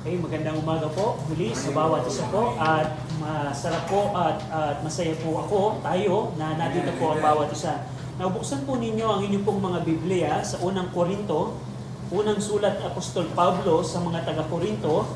Okay, magandang umaga po muli sa bawat isa po at masarap po at masaya po tayo na nandito po ang bawat isa. Nabuksan po ninyo ang inyong pong mga Biblia sa unang Korinto, unang sulat Apostol Pablo sa mga taga-Korinto,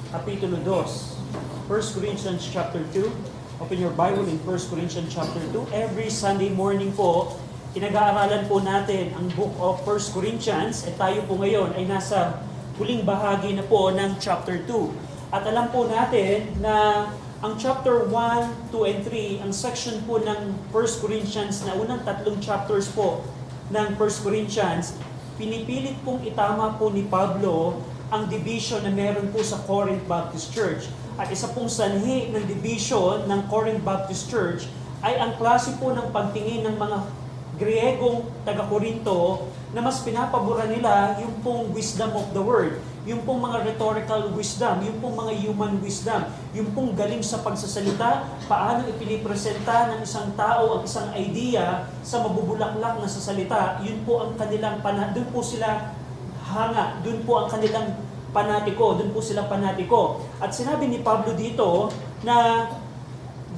Kapitulo 2, 1 Corinthians chapter 2. Open your Bible in 1 Corinthians chapter 2. Every Sunday morning po, pinag-aaralan po natin ang book of 1 Corinthians at tayo po ngayon ay nasa huling bahagi na po ng chapter 2. At alam po natin na ang chapter 1, 2, and 3, ang section po ng 1 Corinthians na unang tatlong chapters po ng 1 Corinthians, pinipilit pong itama po ni Pablo ang division na meron po sa Corinth Baptist Church. At isa pong sanhi ng division ng Corinth Baptist Church ay ang klase po ng pagtingin ng mga Griegong taga-Korinto na mas pinapabura nila yung pong wisdom of the word, yung pong mga rhetorical wisdom, yung pong mga human wisdom, yung pong galing sa pagsasalita, paano ipinipresenta ng isang tao ang isang idea sa mabubulaklak na sasalita, yun po ang kanilang doon po sila hanga, doon po ang kanilang panatiko, doon po sila panatiko. At sinabi ni Pablo dito na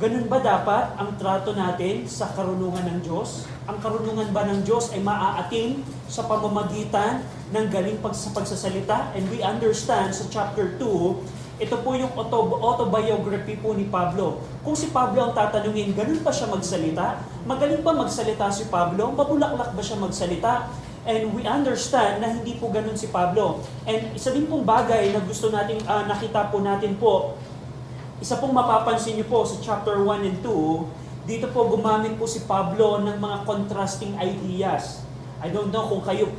ganun ba dapat ang trato natin sa karunungan ng Diyos? Ang karunungan ba ng Diyos ay maaating sa pamamagitan ng galing sa pagsasalita? And we understand sa chapter 2, ito po yung autobiography po ni Pablo. Kung si Pablo ang tatanungin, ganun ba siya magsalita? Magaling ba magsalita si Pablo? Mabulaklak ba siya magsalita? And we understand na hindi po ganun si Pablo. And isa din pong bagay na gusto nating nakita po natin po, isa pong mapapansin niyo po sa chapter 1 and 2, dito po gumamit po si Pablo ng mga contrasting ideas. I don't know kung kayo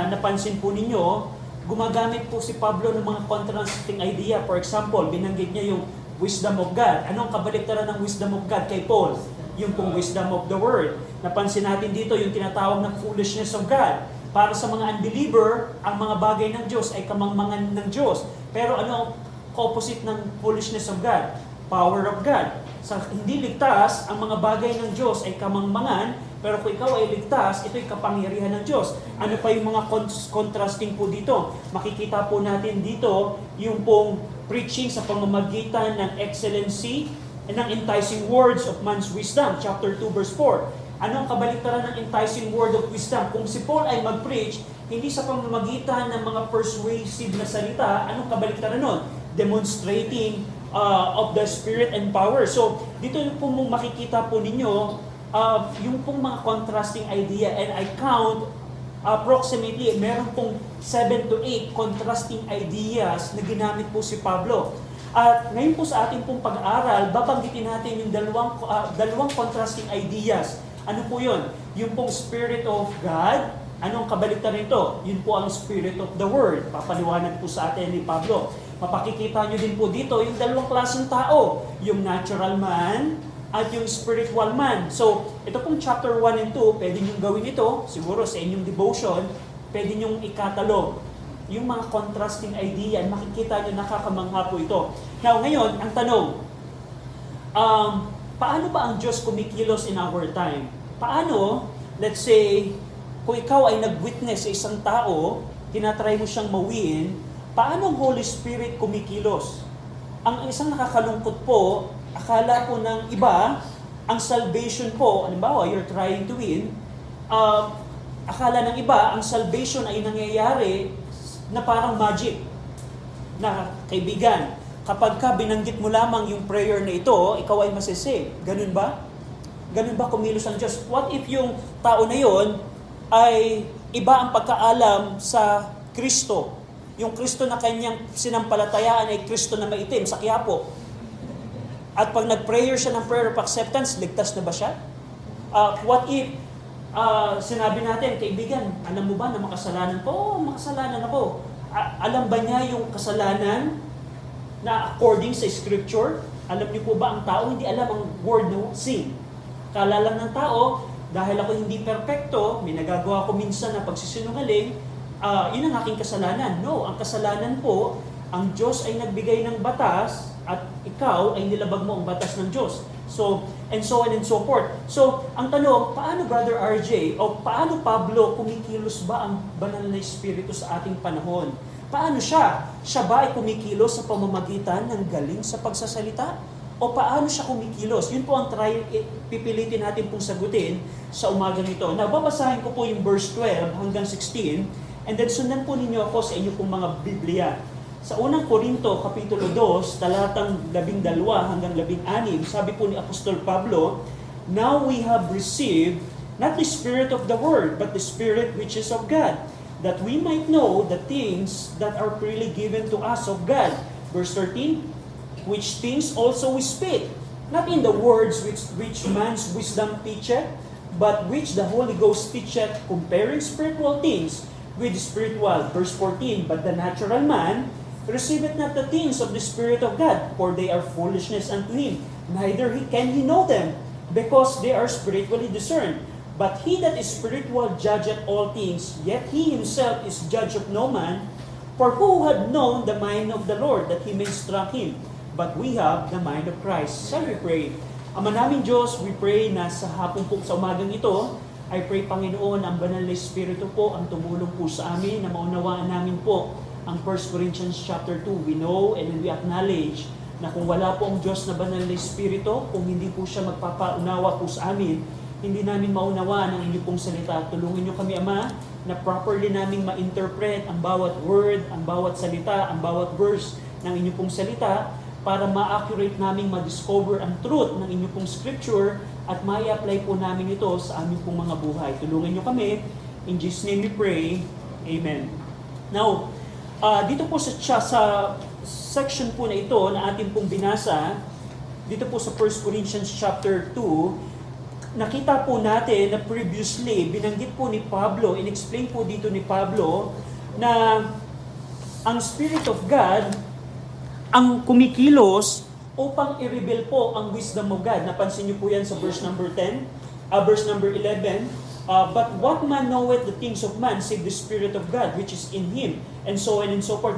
napansin po ninyo, gumagamit po si Pablo ng mga contrasting idea. For example, binanggit niya yung wisdom of God. Anong kabaliktaran ng wisdom of God kay Paul? Yung pong wisdom of the word. Napansin natin dito yung tinatawag na foolishness of God. Para sa mga unbeliever, ang mga bagay ng Diyos ay kamangmangan ng Diyos. Pero ano ang opposite ng foolishness of God? Power of God. Sa hindi ligtas, ang mga bagay ng Diyos ay kamangmangan, pero kung ikaw ay ligtas, ito'y kapangyarihan ng Diyos. Ano pa yung mga contrasting po dito? Makikita po natin dito yung pong preaching sa pamamagitan ng excellency and ng enticing words of man's wisdom. Chapter 2 verse 4. Anong kabaliktaran ng enticing word of wisdom? Kung si Paul ay mag-preach, hindi sa pamamagitan ng mga persuasive na salita, anong kabaliktaran nun? Demonstrating of the Spirit and power. So, dito po mong makikita po ninyo yung pong mga contrasting idea, and I count approximately, meron pong 7 to 8 contrasting ideas na ginamit po si Pablo. At ngayon po sa ating pong pag-aaral, babanggitin natin yung dalawang contrasting ideas. Ano po yun? Yung pong Spirit of God. Anong kabaliktaran nito? Yun po ang Spirit of the Word. Papaliwanag po sa atin ni Pablo. Mapakikita nyo din po dito yung dalawang klaseng tao. Yung natural man at yung spiritual man. So, ito pong chapter 1 and 2, pwede nyo gawin ito. Siguro sa inyong devotion, pwede nyo ikatalog yung mga contrasting idea. Makikita nyo nakakamangha po ito. Now, ngayon, ang tanong, paano ba ang Diyos kumikilos in our time? Paano, let's say, kung ikaw ay nag-witness sa isang tao, tinatry mo siyang mawin, paano ang Holy Spirit kumikilos? Ang isang nakakalungkot po, akala po ng iba, ang salvation po, halimbawa, you're trying to win, akala ng iba, ang salvation ay nangyayari na parang magic. Na kaibigan, kapag ka binanggit mo lamang yung prayer na ito, ikaw ay masisave. Ganun ba? Ganun ba kumilos ang Diyos? What if yung tao na yon ay iba ang pagkaalam sa Kristo? Yung Kristo na kanyang sinampalatayaan ay Kristo na maitim sa Quiapo. At pag nag-prayer siya ng prayer of acceptance, ligtas na ba siya? What if sinabi natin, kaibigan, alam mo ba na makasalanan ko? Oo, makasalanan ako. Alam ba niya yung kasalanan na according sa Scripture? Alam niyo po ba ang tao hindi alam ang word no? Sin. Kala lang ng tao, dahil ako hindi perpekto, may nagagawa ko minsan na pagsisinungaling, yun ang aking kasalanan. No, ang kasalanan po, ang Diyos ay nagbigay ng batas at ikaw ay nilabag mo ang batas ng Diyos. So, and so on and so forth. So, ang tanong, paano Brother RJ, o paano Pablo kumikilos ba ang banal na Espiritu sa ating panahon? Paano siya? Siya ba ay kumikilos sa pamamagitan ng galing sa pagsasalita? O paano siya kumikilos? Yun po ang pipilitin natin pong sagutin sa umagang ito. Now, babasahin ko po yung verse 12 hanggang 16, and then sundan po ninyo ako sa inyo pong mga Biblia. Sa unang Korinto, Kapitulo 2, talatang 12 hanggang 16, sabi po ni Apostol Pablo, "Now we have received not the spirit of the world, but the Spirit which is of God, that we might know the things that are freely given to us of God." Verse 13, "Which things also we speak, not in the words which man's wisdom teacheth, but which the Holy Ghost teacheth, comparing spiritual things with spiritual." Verse 14, "But the natural man receiveth not the things of the Spirit of God, for they are foolishness unto him, neither can he know them, because they are spiritually discerned. But he that is spiritual judgeth all things, yet he himself is judge of no man. For who had known the mind of the Lord, that he may instruct him? But we have the mind of Christ." Shall we pray? Ama namin Diyos, we pray na sa hapon po, sa umagang ito, I pray Panginoon, ang banal na Espiritu po ang tumulong po sa amin na maunawaan namin po ang 1 Corinthians chapter 2. We know and we acknowledge na kung wala po ang Diyos na banal na Espiritu, kung hindi po siya magpapaunawa po sa amin, hindi namin maunawaan ang inyong pong salita. Tulungan niyo kami, Ama, na properly naming ma-interpret ang bawat word, ang bawat salita, ang bawat verse ng inyong pong salita, para ma-accurate naming ma-discover ang truth ng inyong pong scripture at ma-apply po namin ito sa aming pong mga buhay. Tulungan niyo kami. In Jesus' name we pray. Amen. Now, dito po sa section po na ito na ating pong binasa, dito po sa 1 Corinthians chapter 2, nakita po natin na previously, binanggit po ni Pablo, in-explain po dito ni Pablo, na ang Spirit of God, ang kumikilos upang i-reveal po ang wisdom of God. Napansin niyo po yan sa verse number 11, "But what man knoweth the things of man, save the Spirit of God, which is in him," and so on and so forth.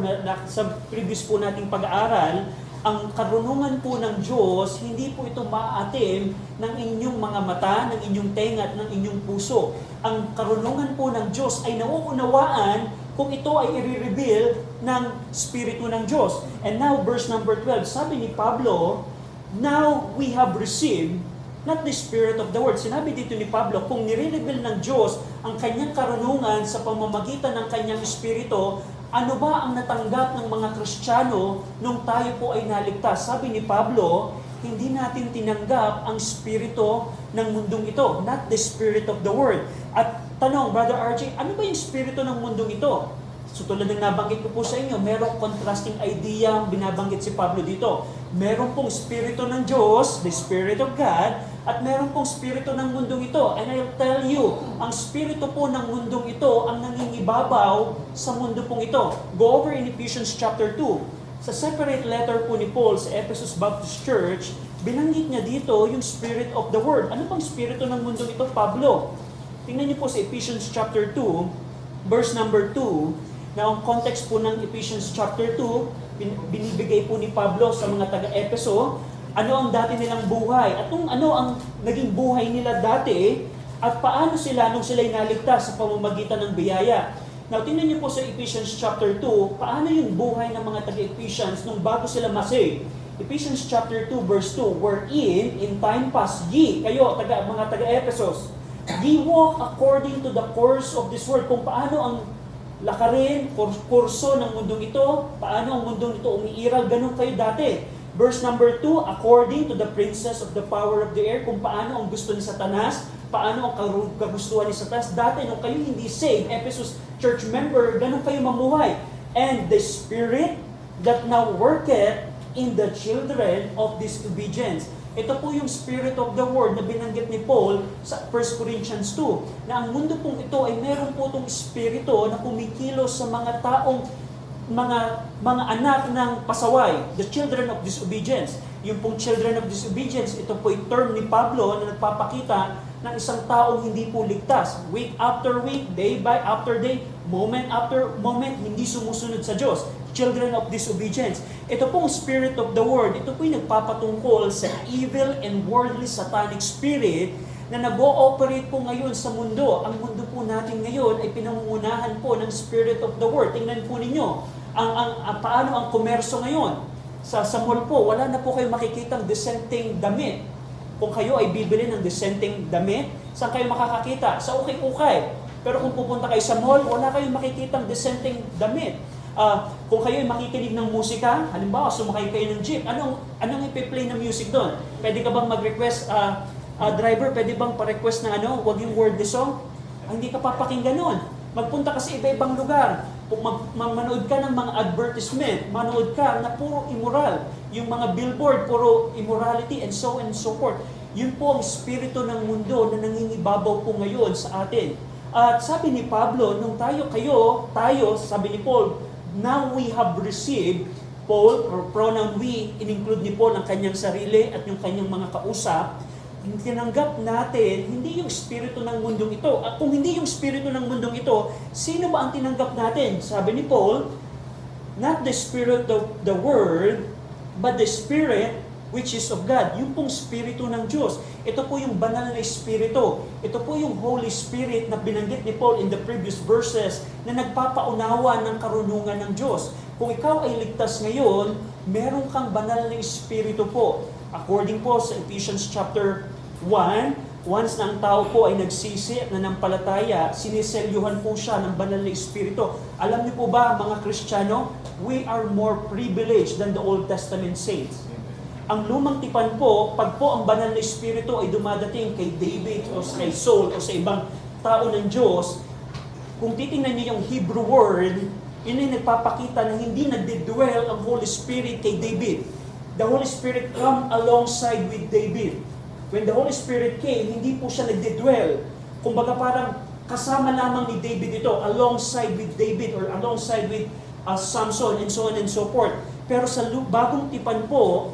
Sa previous po nating pag-aaral, ang karunungan po ng Diyos, hindi po ito maaatim ng inyong mga mata, ng inyong tenga at ng inyong puso. Ang karunungan po ng Diyos ay nauunawaan kung ito ay i-reveal ng Espiritu ng Diyos. And now, verse number 12, sabi ni Pablo, "Now we have received not the spirit of the world." Sinabi dito ni Pablo, kung nire-reveal ng Diyos ang kanyang karunungan sa pamamagitan ng kanyang Espiritu, ano ba ang natanggap ng mga Kristiyano nung tayo po ay naligtas? Sabi ni Pablo, hindi natin tinanggap ang Espiritu ng mundong ito, not the spirit of the world. At tanong, Brother RJ, ano ba yung Espiritu ng mundong ito? So tulad ng nabanggit ko po sa inyo, merong contrasting idea ang binabanggit si Pablo dito. Meron pong Espiritu ng Diyos, the Spirit of God, at meron pong Espiritu ng mundong ito. And I'll tell you, ang Espiritu po ng mundong ito ang nangingibabaw sa mundo pong ito. Go over in Ephesians chapter 2. Sa separate letter po ni Paul sa Ephesus Baptist Church, binanggit niya dito yung Spirit of the Word. Ano pang Espiritu ng mundong ito, Pablo? Tingnan niyo po sa Ephesians chapter 2, verse number 2, na ang context po ng Ephesians chapter 2, binibigay po ni Pablo sa mga taga-Epeso, ano ang dati nilang buhay, at ano ang naging buhay nila dati, at paano sila nung sila'y naligtas sa pamamagitan ng biyaya. Now, tingnan niyo po sa Ephesians chapter 2, paano yung buhay ng mga taga-Ephesians nung bago sila masave. Ephesians chapter 2, verse 2, "Wherein in time past ye," kayo, mga taga-Ephesus, "ye walk according to the course of this world." Kung paano ang lakarin, kurso ng mundong ito, paano ang mundong ito umiiral, ganun kayo dati. Verse number 2, "According to the princess of the power of the air," kung paano ang gusto ni Satanas, paano ang kagustuhan ni Satanas. Dati, nung kayo hindi saved, Ephesus church member, ganun kayo mamuhay. "And the Spirit that now worketh in the children of disobedience." Ito po yung Spirit of the Word na binanggit ni Paul sa 1 Corinthians 2, na ang mundo pong ito ay meron po itong Espiritu na kumikilos sa mga taong, mga anak ng pasaway, the children of disobedience. Yung pong children of disobedience, ito po yung term ni Pablo na nagpapakita ng isang taong hindi po ligtas. Week after week, day by after day, moment after moment, hindi sumusunod sa Diyos. Children of disobedience. Ito pong spirit of the world, ito po yung nagpapatungkol sa evil and worldly satanic spirit na nag-ooperate po ngayon sa mundo. Ang mundo po natin ngayon ay pinangungunahan po ng spirit of the world. Tingnan po ninyo, paano ang komerso ngayon. Sa mall po, wala na po kayo makikitang dissenting damit. Kung kayo ay bibili ng dissenting damit, saan kayo makakakita? Sa ukay-ukay. Pero kung pupunta kayo sa mall, wala kayong makikitang dissenting damit. Kung kayo ay makikinig ng musika, halimbawa, sumakay kayo ng jeep, anong ipi-play na music doon? Pwede ka bang mag-request, driver, pwede bang pa-request na wag yung wordless song? Hindi ka papakinggan nun. Magpunta ka sa iba-ibang lugar. Kung manood ka ng mga advertisement, manood ka na puro immoral. Yung mga billboard, puro immorality and so on and so forth. Yun po ang spirito ng mundo na nangingibabaw po ngayon sa atin. At sabi ni Pablo, nung tayo, sabi ni Paul, now we have received, Paul, or pronoun we, in-include ni Paul ang kanyang sarili at yung kanyang mga kausap, tinanggap natin, hindi yung spirito ng mundong ito. At kung hindi yung spirito ng mundong ito, sino ba ang tinanggap natin? Sabi ni Paul, not the spirit of the world, but the spirit which is of God. Yung pong spirito ng Diyos. Ito po yung banal na espiritu. Ito po yung Holy Spirit na binanggit ni Paul in the previous verses na nagpapaunawa ng karunungan ng Diyos. Kung ikaw ay ligtas ngayon, meron kang banal na espiritu po. According po sa Ephesians chapter 1, once na ang tao po ay nagsisi at nanampalataya, siniselyuhan po siya ng banal na espiritu. Alam niyo po ba, mga Kristiyano, we are more privileged than the Old Testament saints. Ang lumang tipan po, pag po ang banal na espiritu ay dumadating kay David o kay Saul o sa ibang tao ng Diyos, kung titingnan niyo yung Hebrew word, yun ay nagpapakita na hindi nagdidwell ang Holy Spirit kay David. The Holy Spirit come alongside with David. When the Holy Spirit came, hindi po siya nagdidwell. Kumbaga parang kasama lamang ni David ito, alongside with David or alongside with Samson and so on and so forth. Pero sa bagong tipan po,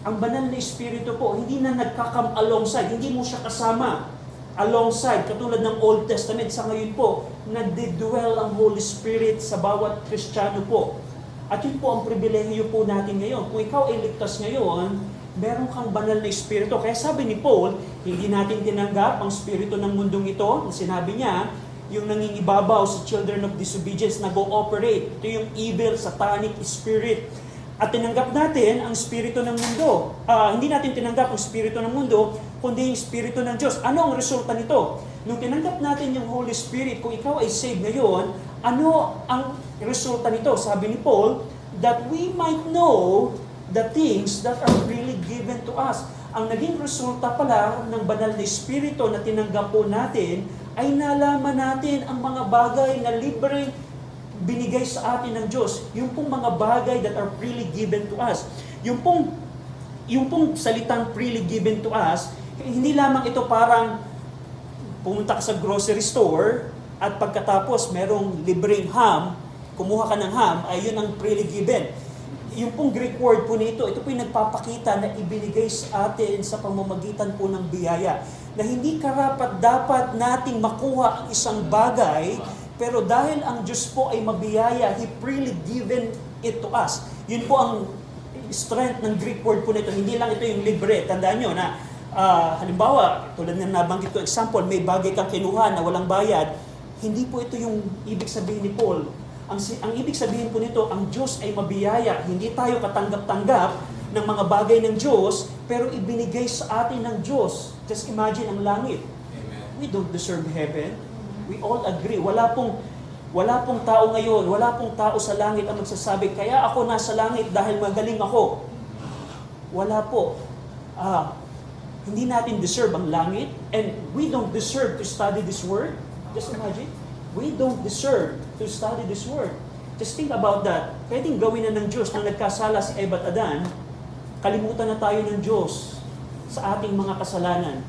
ang banal na espiritu po, hindi na nagkakam alongside, hindi mo siya kasama alongside, katulad ng Old Testament. Sa ngayon po, nagdidwell ang Holy Spirit sa bawat Kristiyano po. At yun po ang pribilehiyo po natin ngayon. Kung ikaw ay ligtas ngayon, meron kang banal na espiritu. Kaya sabi ni Paul, hindi natin tinanggap ang espiritu ng mundong ito. Sinabi niya, yung nangingibabaw sa children of disobedience na go-operate. Ito yung evil, satanic spirit. At tinanggap natin ang spirito ng mundo. Hindi natin tinanggap ang spirito ng mundo, kundi yung spirito ng Diyos. Ano ang resulta nito? Nung tinanggap natin yung Holy Spirit, kung ikaw ay saved ngayon, ano ang resulta nito? Sabi ni Paul, that we might know the things that are really given to us. Ang naging resulta pala ng banal na spirito na tinanggap po natin, ay nalaman natin ang mga bagay na libreng binigay sa atin ng Diyos, yung pong mga bagay that are freely given to us. Yung pong salitang freely given to us, hindi lamang ito parang pumunta ka sa grocery store at pagkatapos merong libreng ham, kumuha ka ng ham, ay yun ang freely given. Yung pong Greek word po nito, ito po yung nagpapakita na ibinigay sa atin sa pamamagitan po ng biyaya. Na hindi karapat-dapat nating makuha ang isang bagay, pero dahil ang Diyos po ay mabiyaya, He freely given it to us. Yun po ang strength ng Greek word po nito. Hindi lang ito yung libre. Tandaan nyo na, halimbawa, tulad ng nabanggit ko example, may bagay kang kinuha na walang bayad. Hindi po ito yung ibig sabihin ni Paul. Ang ibig sabihin po nito, ang Diyos ay mabiyaya. Hindi tayo katanggap-tanggap ng mga bagay ng Diyos, pero ibinigay sa atin ng Diyos. Just imagine ang langit. Amen. We don't deserve heaven. We all agree. Wala pong tao ngayon, wala pong tao sa langit ang magsasabi, kaya ako nasa langit dahil magaling ako. Wala po. Hindi natin deserve ang langit, and we don't deserve to study this word. Just imagine. We don't deserve to study this word. Just think about that. Pwedeng gawin na ng Diyos nang nagkasala si Eva at Adan, kalimutan na tayo ng Diyos sa ating mga kasalanan.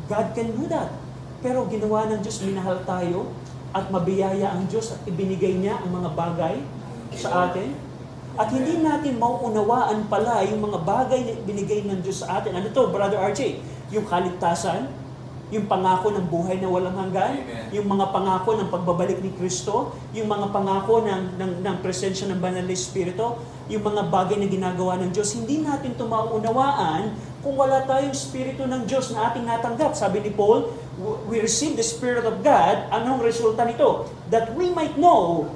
God can do that. Pero ginawa ng Diyos, minahal tayo at mabiyaya ang Diyos at ibinigay niya ang mga bagay sa atin. At hindi natin mauunawaan pala yung mga bagay na binigay ng Diyos sa atin. Ano to, Brother RJ? Yung kaligtasan, Yung pangako ng buhay na walang hanggan, Amen. yung mga pangako ng pagbabalik ni Kristo, yung mga pangako ng presensya ng Banal na Espiritu, yung mga bagay na ginagawa ng Diyos. Hindi natin ito maunawaan kung wala tayong Espiritu ng Diyos na ating natanggap. Sabi ni Paul, we receive the Spirit of God. Anong resulta nito? That we might know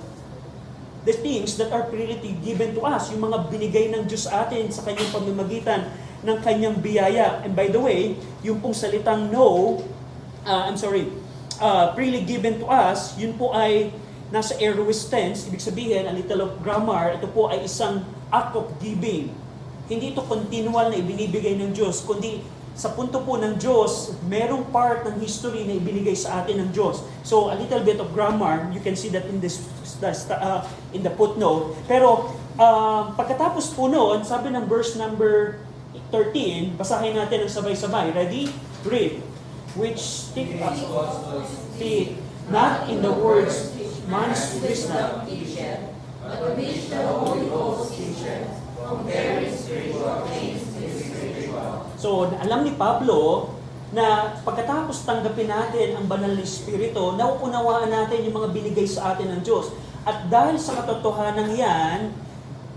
the things that are freely given to us, yung mga binigay ng Diyos atin sa kanyang pamamagitan ng kanyang biyaya. And by the way, yung pong salitang know, freely given to us, yun po ay nasa aorist tense, ibig sabihin, a little of grammar, ito po ay isang act of giving. Hindi ito continual na ibinibigay ng Diyos, kundi sa punto po ng Diyos, merong part ng history na ibinigay sa atin ng Diyos. So, a little bit of grammar, you can see that in in the footnote. Pero, pagkatapos po noon, sabi ng verse number 13, basahin natin ng sabay-sabay. Ready? Read. Which stick us not in the words man's wisdom, but which the Holy Ghost teacher, comparing spiritual things with spiritual. So, alam ni Pablo na pagkatapos tanggapin natin ang banal na Espiritu, nauunawaan natin yung mga binigay sa atin ng Diyos. At dahil sa katotohanan yan,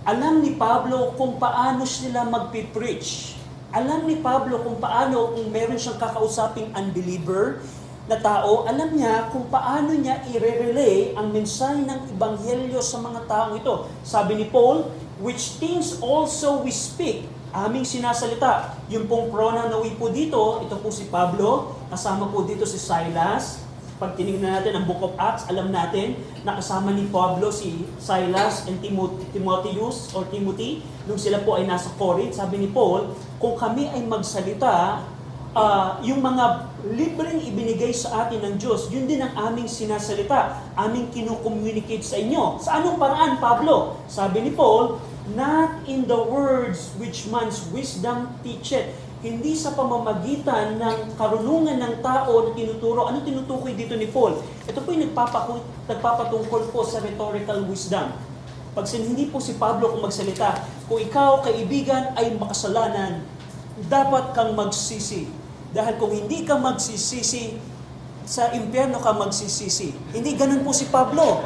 alam ni Pablo kung paano sila magpipreach. Alam ni Pablo kung paano, kung meron siyang kakausaping unbeliever na tao, alam niya kung paano niya i-relay ang mensahe ng Ebanghelyo sa mga taong ito. Sabi ni Paul, which things also we speak, aming sinasalita. Yung pong pronoun na we po dito, ito po si Pablo, kasama po dito si Silas. Pag tinignan natin ang Book of Acts, alam natin na kasama ni Pablo si Silas and Timothy, nung sila po ay nasa Corinth. Sabi ni Paul, kung kami ay magsalita, yung mga libreng ibinigay sa atin ng Diyos, yun din ang aming sinasalita, aming kinukommunicate sa inyo. Sa anong paraan, Pablo? Sabi ni Paul, not in the words which man's wisdom teacheth. Hindi sa pamamagitan ng karunungan ng tao na tinuturo. Ano tinutukoy dito ni Paul? Ito po yung nagpapatungkol po sa rhetorical wisdom. Pag hindi po si Pablo kung magsalita, kung ikaw, kaibigan, ay makasalanan, dapat kang magsisi. Dahil kung hindi ka magsisisi, sa impyerno ka magsisisi. Hindi ganun po si Pablo.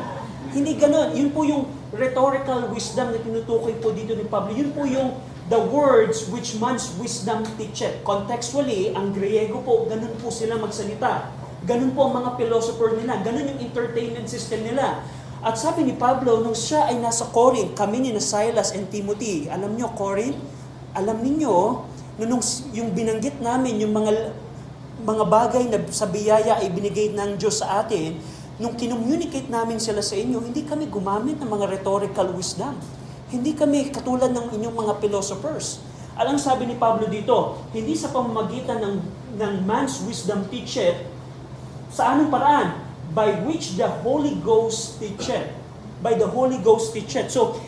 Hindi ganun. Yun po yung rhetorical wisdom na tinutukoy po dito ni Pablo. Yun po yung the words which man's wisdom teacheth. Contextually, ang Griego po, ganun po sila magsalita. Ganun po ang mga philosopher nila. Ganun yung entertainment system nila. At sabi ni Pablo, nung siya ay nasa Corinth, kami ni Silas and Timothy, alam nyo, Corinth, alam ninyo, nung yung binanggit namin, yung mga bagay na sa biyaya ay binigay ng Diyos sa atin, nung kinommunicate namin sila sa inyo, hindi kami gumamit ng mga rhetorical wisdom. Hindi kami katulad ng inyong mga philosophers. Alam sabi ni Pablo dito, hindi sa pamamagitan ng man's wisdom teacheth, sa anong paraan? By which the Holy Ghost teacheth. By the Holy Ghost teacheth. So,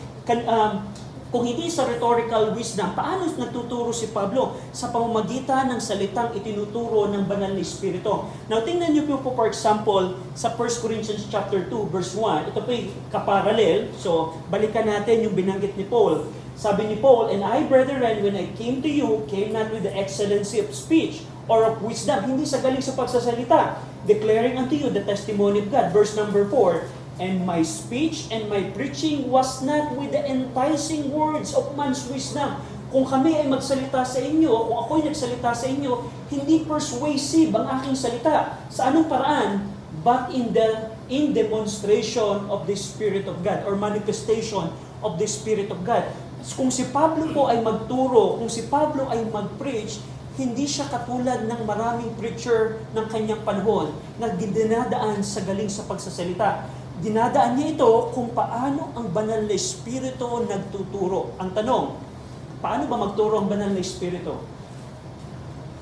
kung hindi sa rhetorical wisdom, paano nagtuturo si Pablo? Sa pamamagitan ng salitang itinuturo ng Banal na Espiritu. Now, tingnan niyo po for example, sa 1 Corinthians chapter 2, verse 1, ito po yung kaparalel. So, balikan natin yung binanggit ni Paul. Sabi ni Paul, and I, brethren, when I came to you, came not with the excellency of speech or of wisdom. Hindi sa galing sa pagsasalita, declaring unto you the testimony of God. Verse number 4, and my speech and my preaching was not with the enticing words of man's wisdom. Kung kami ay magsalita sa inyo, kung ako'y nagsalita sa inyo, hindi persuasive ang aking salita. Sa anong paraan? But in demonstration of the Spirit of God or manifestation of the Spirit of God. Kung si Pablo po ay magturo, kung si Pablo ay mag-preach, hindi siya katulad ng maraming preacher ng kanyang panahon na dinadaan sa galing sa pagsasalita. Dinadaan niya ito kung paano ang Banal na Espiritu nagtuturo. Ang tanong, paano ba magturo ang Banal na Espiritu?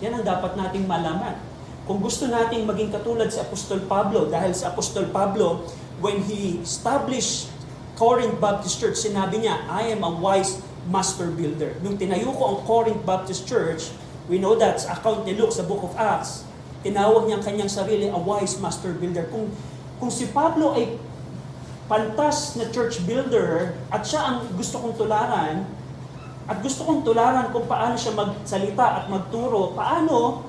Yan ang dapat nating malaman. Kung gusto nating maging katulad si Apostol Pablo, dahil si Apostol Pablo, when he established Corinth Baptist Church, sinabi niya, I am a wise master builder. Nung tinayo ko ang Corinth Baptist Church, we know that sa account ni Luke sa Book of Acts, tinawag niya ang kanyang sarili a wise master builder. Kung si Pablo ay pantas na church builder at siya ang gusto kong tularan, kung paano siya magsalita at magturo, paano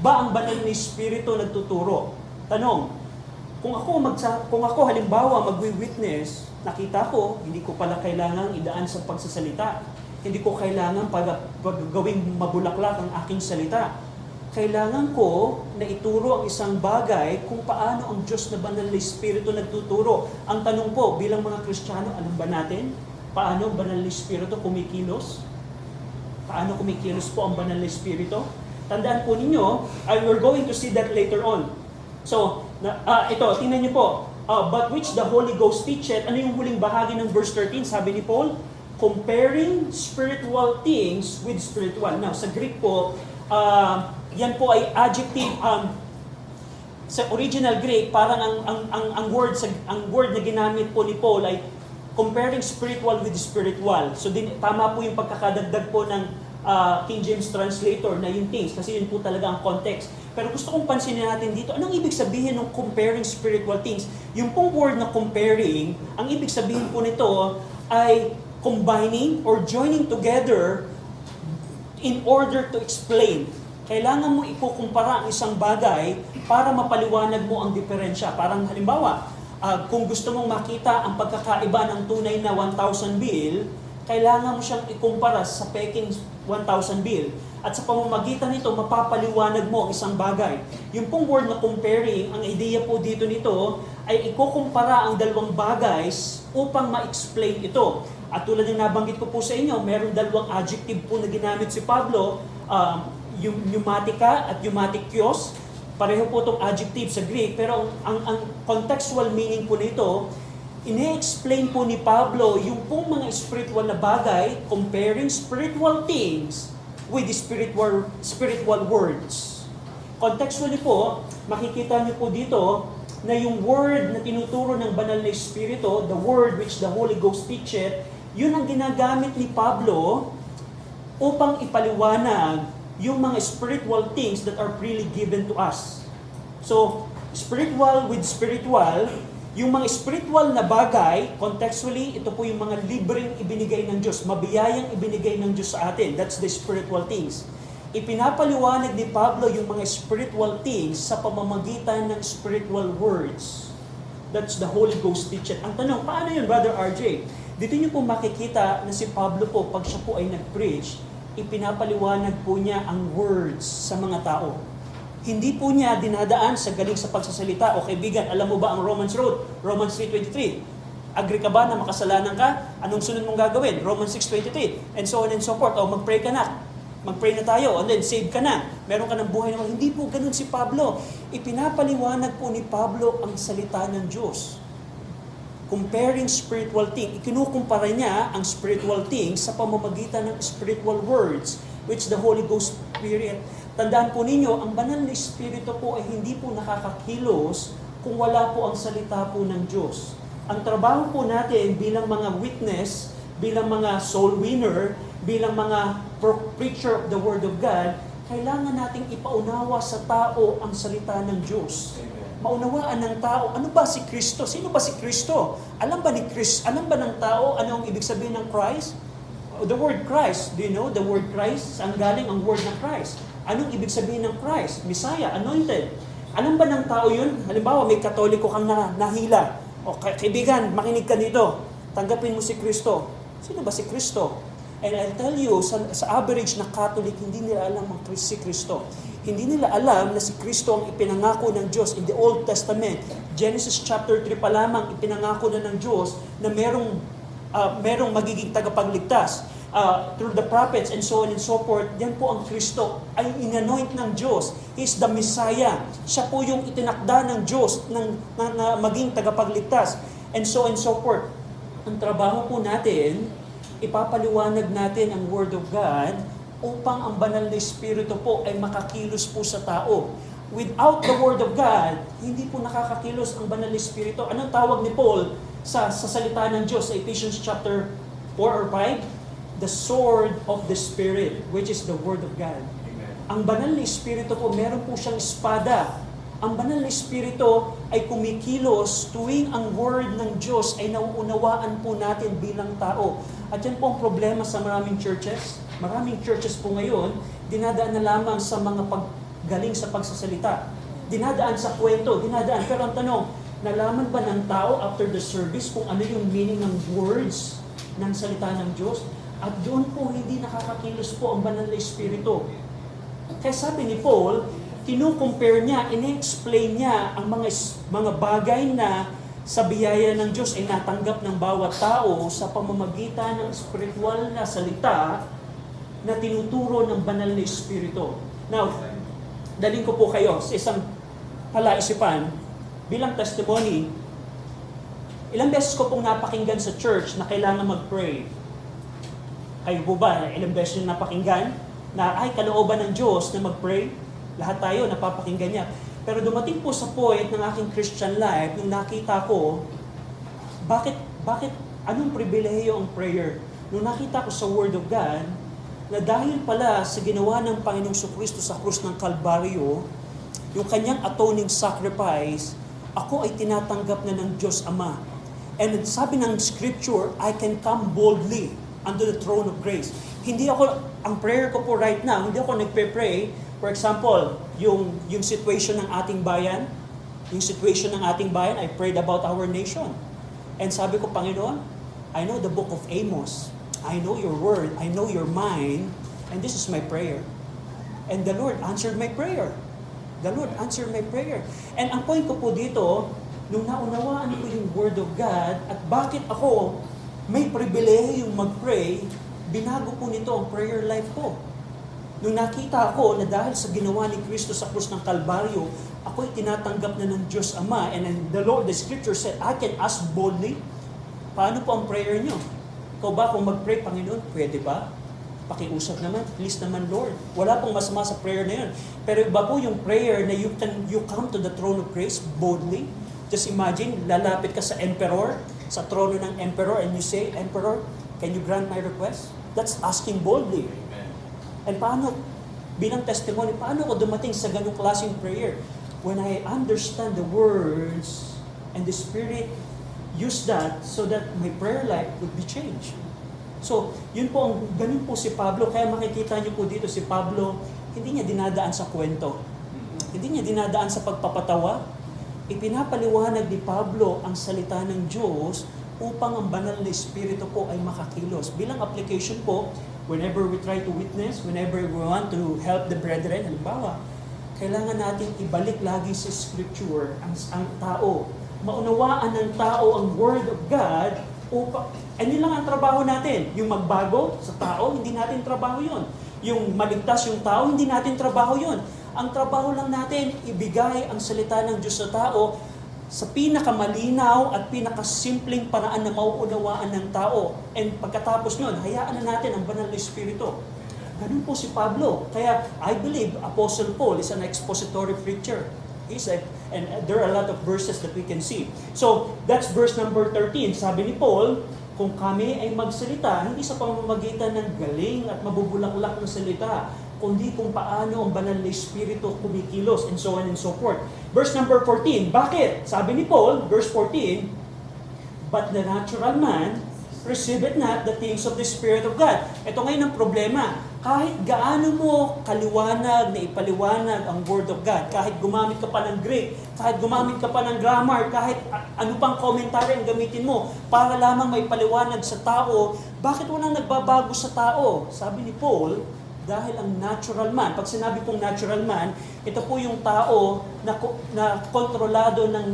ba ang banal na Espiritu nagtuturo? Tanong, kung ako halimbawa magwi-witness, nakita ko, hindi ko pala kailangang idaan sa pagsasalita. Hindi ko kailangan gawing mabulaklak ang aking salita. Kailangan ko na ituro ang isang bagay kung paano ang Diyos na banal na Espiritu nagtuturo. Ang tanong po, bilang mga Kristiyano, alam ba natin paano ang banal na Espiritu kumikilos? Paano kumikilos po ang banal na Espiritu? Tandaan po ninyo, we're going to see that later on. So, ito, tingnan niyo po. But which the Holy Ghost teacheth, ano yung huling bahagi ng verse 13? Sabi ni Paul, comparing spiritual things with spiritual. Now, sa Greek po, yan po ay adjective. Sa original Greek, parang ang word na ginamit po ni Paul ay comparing spiritual with spiritual. So, tama po yung pagkakadagdag po ng King James translator na yung things, kasi yun po talaga ang context. Pero gusto kong pansinin natin dito, anong ibig sabihin ng comparing spiritual things? Yung pong word na comparing, ang ibig sabihin po nito ay combining or joining together in order to explain. Kailangan mo ikukumpara ang isang bagay para mapaliwanag mo ang diferensya. Parang halimbawa, kung gusto mong makita ang pagkakaiba ng tunay na 1,000 bill, kailangan mo siyang ikumpara sa peking 1,000 bill. At sa pamamagitan nito, mapapaliwanag mo ang isang bagay. Yung pong word na comparing, ang idea po dito nito ay ikukumpara ang dalawang bagay upang ma-explain ito. At tulad ng nabanggit ko po sa inyo, meron dalawang adjective po na ginamit si Pablo, yung pneumatica at pneumatikios. Pareho po itong adjective sa Greek, pero ang contextual meaning po nito, ine-explain po ni Pablo yung pong mga spiritual na bagay, comparing spiritual things with spiritual words. Contextually po, makikita niyo po dito na yung word na tinuturo ng banal na Espiritu, the word which the Holy Ghost teacheth, yun ang ginagamit ni Pablo upang ipaliwanag yung mga spiritual things that are freely given to us. So, spiritual with spiritual, yung mga spiritual na bagay, contextually, ito po yung mga libreng ibinigay ng Diyos, mabiyayang ibinigay ng Diyos sa atin. That's the spiritual things. Ipinapaliwanag ni Pablo yung mga spiritual things sa pamamagitan ng spiritual words. That's the Holy Ghost teaching. Ang tanong, paano yun, Brother RJ? Dito niyo po makikita na si Pablo po, pag siya po ay nag-preach, ipinapaliwanag po niya ang words sa mga tao. Hindi po niya dinadaan sa galing sa pagsasalita. O kaibigan, alam mo ba ang Romans Road? Romans 3:23. Agree ka ba na makasalanan ka? Anong sunod mong gagawin? Romans 6:23. And so on and so forth. O mag-pray ka na. Mag-pray na tayo. And then save ka na. Meron ka ng buhay naman. Hindi po ganun si Pablo. Ipinapaliwanag po ni Pablo ang salita ng Diyos. Comparing spiritual things. Ikinukumpara niya ang spiritual things sa pamamagitan ng spiritual words which the Holy Ghost Spirit. Tandaan po ninyo, ang banal na Espiritu po ay hindi po nakakakilos kung wala po ang salita po ng Diyos. Ang trabaho po natin bilang mga witness, bilang mga soul winner, bilang mga preacher of the Word of God, kailangan nating ipaunawa sa tao ang salita ng Diyos. Maunawaan ng tao, ano ba si Kristo? Sino ba si Kristo? Alam ba ng tao ano ang ibig sabihin ng Christ? The word Christ, do you know the word Christ? Saan galing ang word ng Christ? Anong ibig sabihin ng Christ? Messiah, anointed. Alam ba ng tao yun? Halimbawa, may Katoliko kang nahila. O kaibigan, makinig ka dito. Tanggapin mo si Kristo. Sino ba si Kristo? And I'll tell you, sa average na Catholic, hindi nila alam ang si Kristo. Hindi nila alam na si Kristo ang ipinangako ng Diyos in the Old Testament. Genesis chapter 3 pa lamang, ipinangako na ng Diyos na merong magiging tagapagligtas. Through the prophets and so on and so forth, yan po ang Kristo ay inanoint ng Diyos. He is the Messiah. Siya po yung itinakda ng Diyos na maging tagapagligtas. And so forth. Ang trabaho po natin, ipapaliwanag natin ang Word of God upang ang banal na Espiritu po ay makakilos po sa tao. Without the Word of God, hindi po nakakakilos ang banal na Espiritu. Anong tawag ni Paul sa salita ng Diyos sa Ephesians chapter 4 or 5? The sword of the Spirit, which is the Word of God. Amen. Ang banal na Espiritu po, meron po siyang espada. Ang banal na Espiritu ay kumikilos tuwing ang Word ng Diyos ay nauunawaan po natin bilang tao. At yan po ang problema sa maraming churches. Maraming churches po ngayon, dinadaan na lamang sa mga galing sa pagsasalita. Dinadaan sa kwento, dinadaan. Pero ang tanong, nalaman ba ng tao after the service kung ano yung meaning ng words ng salita ng Diyos? At doon po hindi nakakakilos po ang banal na Espiritu. Kaya sabi ni Paul, kinukompare niya, ine-explain niya ang mga bagay na sa biyaya ng Diyos ay natanggap ng bawat tao sa pamamagitan ng spiritual na salita na tinuturo ng banal na Espiritu. Now, daling ko po kayo sa isang palaisipan bilang testimony. Ilang beses ko pong napakinggan sa church na kailangan mag-pray. Kayo po ba, ilang beses yung napakinggan na ay kalooban ng Diyos na mag-pray? Lahat tayo napapakinggan niya. Pero dumating po sa point ng aking Christian life, nung nakita ko, anong pribilehiyo ang prayer? Nung nakita ko sa Word of God, na dahil pala sa ginawa ng Panginoong Kristo sa krus ng Kalbaryo, yung kanyang atoning sacrifice, ako ay tinatanggap na ng Diyos Ama. And sabi ng Scripture, I can come boldly under the throne of grace. Ang prayer ko po right now, hindi ako nagpe-pray. For example, yung situation ng ating bayan, I prayed about our nation. And sabi ko, Panginoon, I know the book of Amos. I know your word. I know your mind. And this is my prayer. And the Lord answered my prayer. And ang point ko po dito, nung naunawaan ko yung word of God, at bakit ako may pribilehiyo yung mag-pray, binago po nito ang prayer life ko. Nung nakita ko na dahil sa ginawa ni Kristo sa krus ng Kalbaryo, ako'y tinatanggap na ng Diyos Ama. And then the Scripture said, I can ask boldly. Paano po ang prayer nyo? Ikaw ba kung mag-pray, Panginoon, pwede ba? Pakiusap naman, please naman Lord. Wala pong masama sa prayer na yun. Pero iba po yung prayer na you come to the throne of grace boldly. Just imagine, lalapit ka sa emperor, sa trono ng emperor, and you say, Emperor, can you grant my request? That's asking boldly. And paano, bilang testimony, paano ko dumating sa ganung klaseng prayer? When I understand the words and the Spirit use that so that my prayer life would be changed. So, ganun po si Pablo. Kaya makikita niyo po dito si Pablo, hindi niya dinadaan sa kwento. Hindi niya dinadaan sa pagpapatawa. Ipinapaliwanag ni Pablo ang salita ng Diyos upang ang banal na Espiritu po ay makakilos. Bilang application po, whenever we try to witness, whenever we want to help the brethren, halimbawa, kailangan natin ibalik lagi sa Scripture ang tao. Maunawaan ng tao ang Word of God yun lang ang trabaho natin. Yung magbago sa tao, hindi natin trabaho yun. Yung maligtas yung tao, hindi natin trabaho yun. Ang trabaho lang natin, ibigay ang salita ng Diyos sa tao sa pinakamalinaw at pinakasimpleng paraan na mauunawaan ng tao. And pagkatapos nun, hayaan na natin ang banal na Espiritu. Ganun po si Pablo. Kaya I believe Apostle Paul is an expository preacher. And there are a lot of verses that we can see. So, that's verse number 13. Sabi ni Paul, kung kami ay magsalita, hindi sa pamamagitan ng galing at mabubulaklak na salita, kundi kung paano ang banal na Espiritu kumikilos, and so on and so forth. Verse number 14, bakit? Sabi ni Paul, verse 14, but the natural man receiveth not the things of the Spirit of God. Ito ngayon ang problema. Kahit gaano mo kaliwanag na ipaliwanag ang Word of God, kahit gumamit ka pa ng Greek, kahit gumamit ka pa ng grammar, kahit ano pang commentary ang gamitin mo, para lamang may paliwanag sa tao, bakit walang nagbabago sa tao? Sabi ni Paul, dahil ang natural man, pag sinabi pong natural man, ito po yung tao na kontrolado ng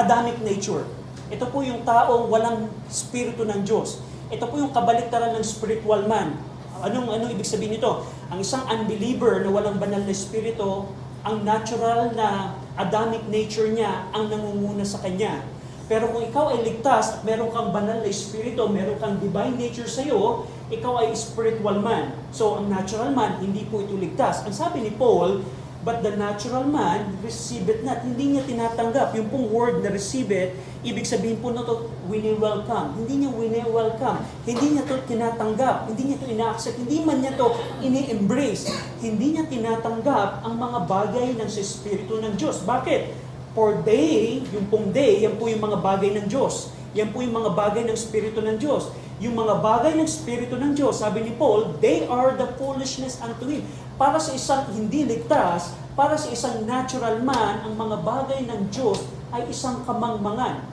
Adamic nature. Ito po yung taong walang spirito ng Diyos. Ito po yung kabaliktaran ng spiritual man. Anong ibig sabihin nito? Ang isang unbeliever na walang banal na espiritu, ang natural na Adamic nature niya ang nangunguna sa kanya. Pero kung ikaw ay ligtas at meron kang banal na espiritu, meron kang divine nature sa iyo, ikaw ay spiritual man. So, ang natural man, hindi po ito ligtas. Ang sabi ni Paul, but the natural man receive it not. Hindi niya tinatanggap. Yung pong word na receive it, ibig sabihin po na ito, wini-welcome. Hindi niya wini-welcome. Hindi niya ito tinatanggap. Hindi niya ito ina-accept. Hindi man niya ito ini-embrace. Hindi niya tinatanggap ang mga bagay ng sa Espiritu ng Diyos. Bakit? For they, yung pong they, yan po yung mga bagay ng Diyos. Yan po yung mga bagay ng Espiritu ng Diyos. Yung mga bagay ng Espiritu ng Diyos, sabi ni Paul, they are the foolishness unto Him. para sa isang hindi ligtas, para sa isang natural man, ang mga bagay ng Diyos ay isang kamangmangan.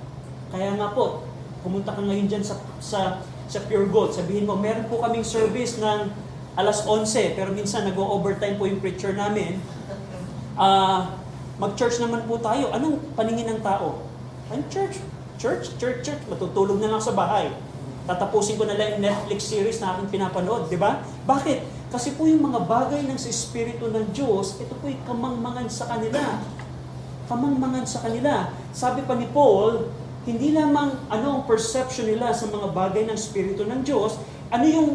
Kaya nga po, pumunta ka ngayon dyan sa Pure Gold, sabihin mo, meron po kaming service ng alas 11, pero minsan nag-overtime po yung preacher namin. Mag-church naman po tayo. Anong paningin ng tao? Ang church. Matutulog na lang sa bahay. Tatapusin ko na lang yung Netflix series na aking pinapanood, di ba? Bakit? Kasi po yung mga bagay ng sa Espiritu ng Diyos, ito po yung kamangmangan sa kanila. Kamangmangan sa kanila. Sabi pa ni Paul, hindi lamang ano ang perception nila sa mga bagay ng Espiritu ng Diyos, ano yung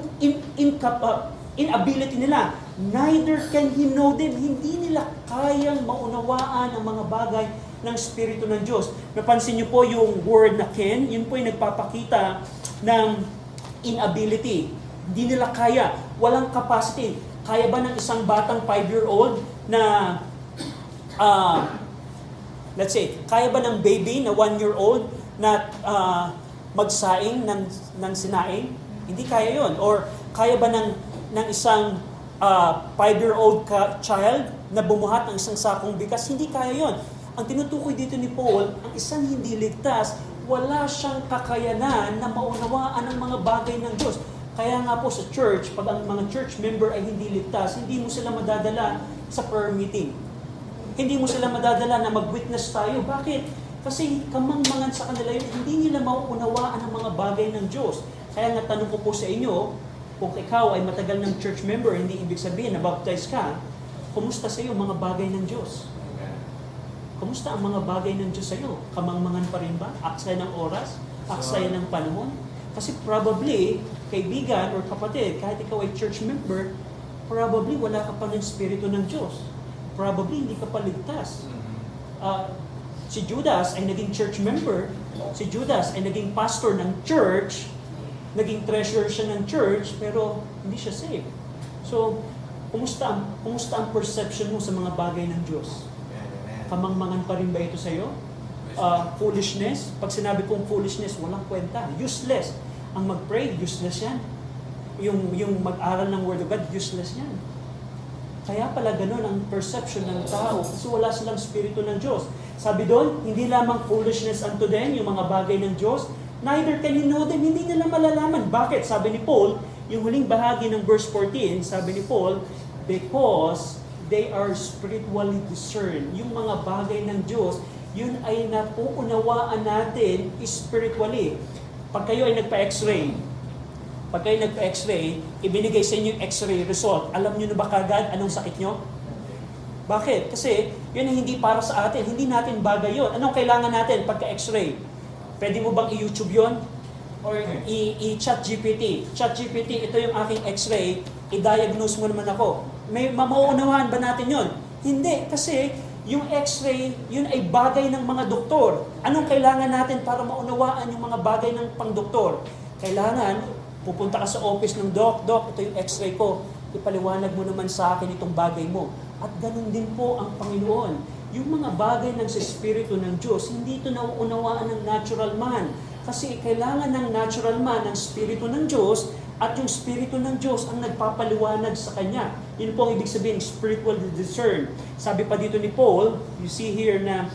inability nila. Neither can he know them. Hindi nila kayang maunawaan ang mga bagay ng Espiritu ng Diyos. Napansin niyo po yung word na can, yun po yung nagpapakita ng inability. Hindi nila kaya. Walang capacity. Kaya ba ng isang batang 5-year-old na, let's say, kaya ba ng baby na 1-year-old na magsaing ng sinaing? Hindi kaya yon. Or kaya ba ng isang 5-year-old child na bumuhat ng isang sakong bigas? Hindi kaya yon. Ang tinutukoy dito ni Paul, ang isang hindi ligtas, wala siyang kakayanan na maunawaan ang mga bagay ng Diyos. Kaya nga po sa church, pag ang mga church member ay hindi ligtas, hindi mo sila madadala sa prayer meeting. Hindi mo sila madadala na mag-witness tayo. Bakit? Kasi kamangmangan sa kanila yun, hindi nila mauunawaan ang mga bagay ng Diyos. Kaya nga tanong ko po sa inyo, kung ikaw ay matagal ng church member, hindi ibig sabihin na baptize ka, kumusta sa iyo mga bagay ng Diyos? Kumusta ang mga bagay ng Diyos sa iyo? Kamangmangan pa rin ba? Aksay ng oras? Aksay ng panahon? Kasi probably, kaibigan or kapatid, kahit ikaw ay church member, probably wala ka pa ng Espiritu ng Diyos. Probably hindi ka pa ligtas. Si Judas ay naging church member, si Judas ay naging pastor ng church, naging treasurer siya ng church, pero hindi siya saved. So, kumusta ang perception mo sa mga bagay ng Diyos? Kamangmangan pa rin ba ito sa iyo? Foolishness? Pag sinabi kong foolishness, walang kwenta. Useless. Ang mag-pray, useless yan. Yung mag-aral ng Word of God, useless yan. Kaya pala ganun ang perception ng tao kasi wala silang Espiritu ng Diyos. Sabi doon, hindi lamang foolishness unto them, yung mga bagay ng Diyos, neither can you know them, hindi nila malalaman. Bakit? Sabi ni Paul, yung huling bahagi ng verse 14, sabi ni Paul, because they are spiritually discerned. Yung mga bagay ng Diyos, yun ay napuunawaan natin spiritually. Pag kayo ay nagpa-x-ray, ibinigay sa inyo yung x-ray result, alam nyo na ba kagad anong sakit nyo? Bakit? Kasi yun ay hindi para sa atin, hindi natin bagay yun. Anong kailangan natin pagka-x-ray? Pwede mo bang i-YouTube yun? Or i-chat GPT? Chat GPT, ito yung aking x-ray, i-diagnose mo naman ako. May mauunawaan ba natin yun? Hindi, kasi yung x-ray, yun ay bagay ng mga doktor. Anong kailangan natin para maunawaan yung mga bagay ng pang-doktor? Kailangan, pupunta ka sa office ng doc, ito yung x-ray ko, ipaliwanag mo naman sa akin itong bagay mo. At ganun din po ang Panginoon. Yung mga bagay ng sa Espiritu ng Diyos, hindi ito nauunawaan ng natural man. Kasi kailangan ng natural man, ng Espiritu ng Diyos, at yung Espiritu ng Diyos ang nagpapaliwanag sa Kanya. Yun po ang ibig sabihin, spiritual discern. Sabi pa dito ni Paul, you see here na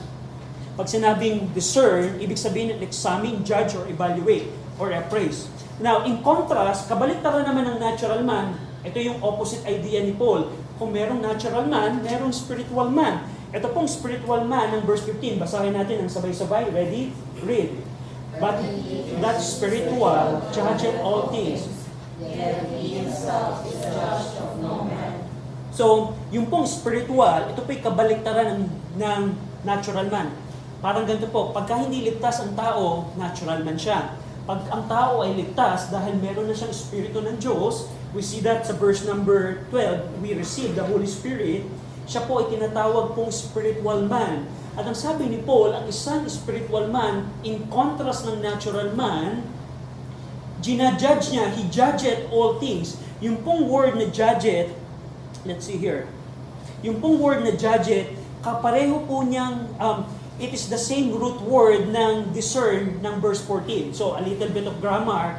pag sinabing discern, ibig sabihin examine, judge, or evaluate, or appraise. Now, in contrast, kabaliktaran naman ng natural man, ito yung opposite idea ni Paul. Kung merong natural man, merong spiritual man. Ito pong spiritual man ng verse 15. Basahin natin ang sabay-sabay. Ready? Read. But that spiritual judgeth all things. Yet he himself is judged of no man. So, yung pong spiritual, ito po'y kabaliktaran ng natural man. Parang ganito po, pagka hindi ligtas ang tao, natural man siya. Pag ang tao ay ligtas dahil meron na siyang Espiritu ng Diyos, we see that sa verse number 12, we receive the Holy Spirit, siya po ay tinatawag pong spiritual man. At ang sabi ni Paul, ang isang spiritual man, in contrast ng natural man, ginajudge niya, he judgeth all things. Yung pong word na judgeth, let's see here, yung pong word na judgeth, kapareho po niyang, it is the same root word ng discern ng verse 14. So, a little bit of grammar.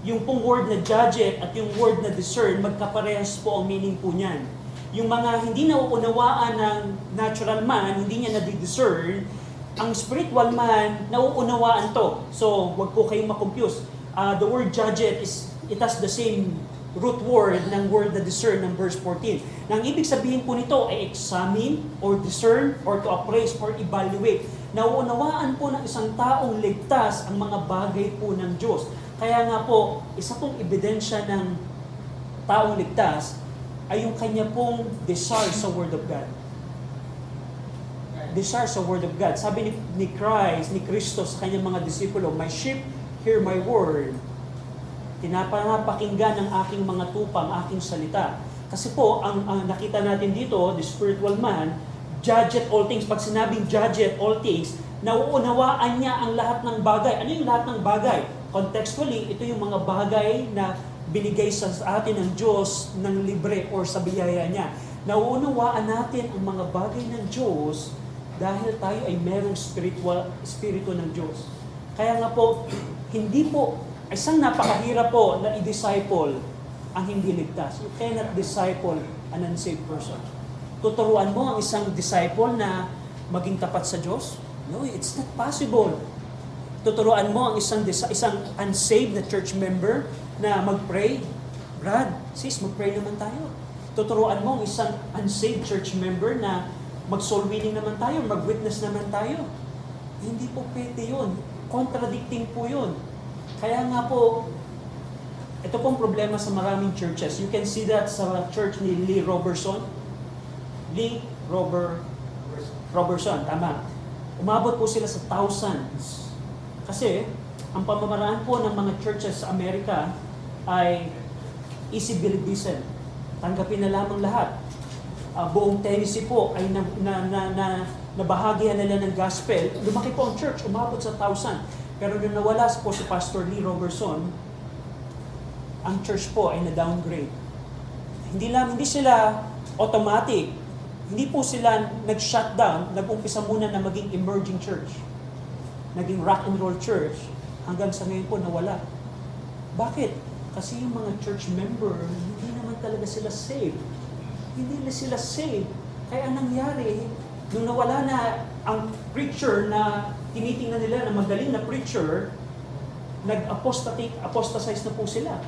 yung pong word na judge at yung word na discern, magkaparehas po ang meaning po niyan. Yung mga hindi nauunawaan ng natural man, hindi niya na-discern, ang spiritual man, nauunawaan to. So, wag po kayong makompuse. The word judge it has the same root word ng word na discern ng verse 14. Nang ibig sabihin po nito ay examine or discern or to appraise or evaluate. Nauunawaan po ng isang taong ligtas ang mga bagay po ng Diyos. Kaya nga po, isa pong ebidensya ng taong ligtas ay yung kanya pong desire sa Word of God. Desire sa Word of God. Sabi ni Christ, ni Kristo sa kanyang mga disipulo, "My sheep hear my word." Tinapakinggan ng aking mga tupang, aking salita. Kasi po, ang nakita natin dito, the spiritual man, judgeth all things. Pag sinabing judgeth all things, nauunawaan niya ang lahat ng bagay. Ano yung lahat ng bagay? Contextually, ito yung mga bagay na binigay sa atin ng Diyos ng libre or sa biyaya niya. Nauunawaan natin ang mga bagay ng Diyos dahil tayo ay merong spirito ng Diyos. Kaya nga po, hindi po, isang napakahirap po na i-disciple ang hindi ligtas. You cannot disciple an unsaved person. Tuturuan mo ang isang disciple na maging tapat sa Diyos? No, it's not possible. Tuturuan mo ang isang unsaved na church member na mag-pray? Brad, sis, mag-pray naman tayo. Tuturuan mo ang isang unsaved church member na mag-soul winning naman tayo, mag-witness naman tayo. Hindi po pwede yun. Contradicting po yun. Kaya nga po, ito pong problema sa maraming churches. You can see that sa church ni Lee Robertson. Robertson, tama. Umabot po sila sa thousands. Kasi, ang pamamaraan po ng mga churches sa Amerika ay easy believism. Tanggapin na lamang lahat. Buong Tennessee po ay nabahagyan nila ng gospel. Lumaki po ang church, umabot sa 1,000. Pero nung nawala po si Pastor Lee Robertson, ang church po ay na-downgrade. Hindi sila automatic. Hindi po sila nag-shutdown, nag-umpisa muna na maging emerging church. Naging rock and roll church, hanggang sa ngayon po nawala. Bakit? Kasi yung mga church member, hindi naman talaga sila saved. Hindi na sila saved. Kaya anong nangyari, nung nawala na ang preacher na tinitingnan nila na magaling na preacher, nag-apostatize na po sila.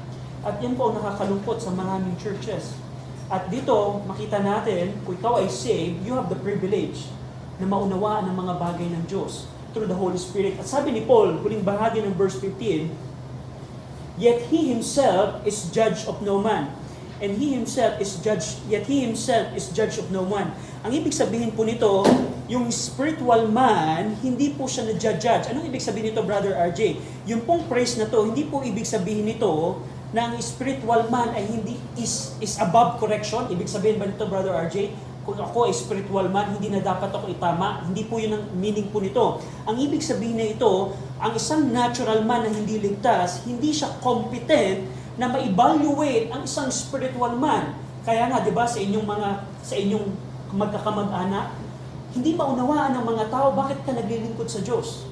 At yan po ang nakakalungkot sa maraming churches. At dito, makita natin, kung ikaw ay saved, you have the privilege na maunawaan ang mga bagay ng Diyos through the Holy Spirit. At sabi ni Paul, huling bahagi ng verse 15, "Yet he himself is judge of no man, and he himself is judge, yet he himself is judge of no one." Ang ibig sabihin po nito, yung spiritual man, hindi po siya na-judge. Anong ibig sabihin nito, Brother RJ? Yung pong phrase na to, hindi po ibig sabihin nito na ang spiritual man ay hindi is above correction. Ibig sabihin ba nito, Brother RJ? Kung ako ay spiritual man, hindi na dapat ako itama. Hindi po yun ang meaning po nito. Ang ibig sabihin na ito, ang isang natural man na hindi ligtas, hindi siya competent na ma-evaluate ang isang spiritual man. Kaya nga, di ba, sa inyong magkakamag-anak, hindi maunawaan ng mga tao, bakit ka naglilingkod sa Diyos?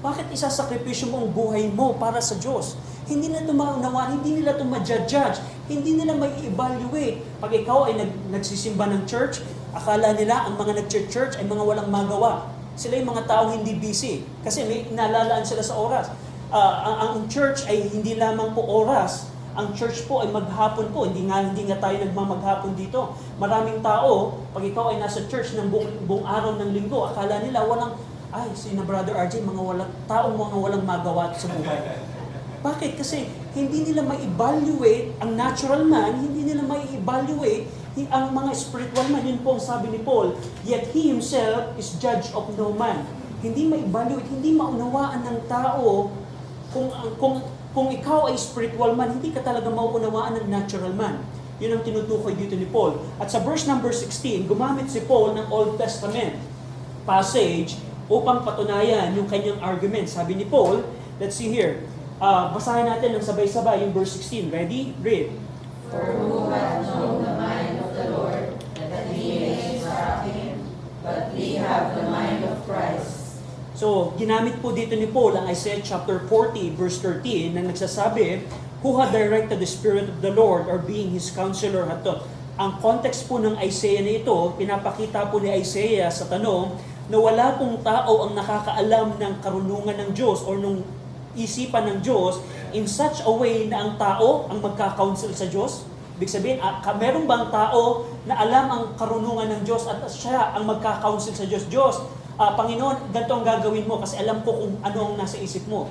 Bakit isasakripisyo mo ang buhay mo para sa Diyos? Hindi na ito maunawaan, hindi nila ito ma-judge, hindi nila ma-evaluate. Pag ikaw ay nagsisimba ng church, akala nila ang mga nag-church ay mga walang magawa. Sila yung mga taong hindi busy kasi may inalalaan sila sa oras. Ang church ay hindi lamang po oras. Ang church po ay maghapon po. Hindi nga tayo nagmamaghapon dito. Maraming tao, pag ikaw ay nasa church ng buong araw ng linggo, akala nila sina Brother RJ, mga walang magawa sa buhay. Bakit? Kasi hindi nila ma-evaluate ang natural man, hindi nila ma-evaluate ang mga spiritual man. Yun po ang sabi ni Paul, "Yet he himself is judge of no man." Hindi ma-evaluate, hindi maunawaan ng tao kung ikaw ay spiritual man, hindi ka talaga mauunawaan ng natural man. Yun ang tinutukoy dito ni Paul. At sa verse number 16, gumamit si Paul ng Old Testament passage upang patunayan yung kanyang argument. Sabi ni Paul, let's see here, basahin natin ng sabay-sabay yung verse 16. Ready? Read. For who hath known the mind of the Lord, that he may instruct him, but we have the mind of Christ. So, ginamit po dito ni Paul ang Isaiah chapter 40, verse 13, na nagsasabi, who had directed the Spirit of the Lord or being His counselor hatot. Ang context po ng Isaiah na ito, pinapakita po ni Isaiah sa tanong na wala pong tao ang nakakaalam ng karunungan ng Diyos or nung isipan ng Diyos in such a way na ang tao ang magka-counsel sa Diyos. Ibig sabihin, meron bang tao na alam ang karunungan ng Diyos at siya ang magka-counsel sa Diyos? Diyos, Panginoon, ganito ang gagawin mo kasi alam ko kung ano ang nasa isip mo.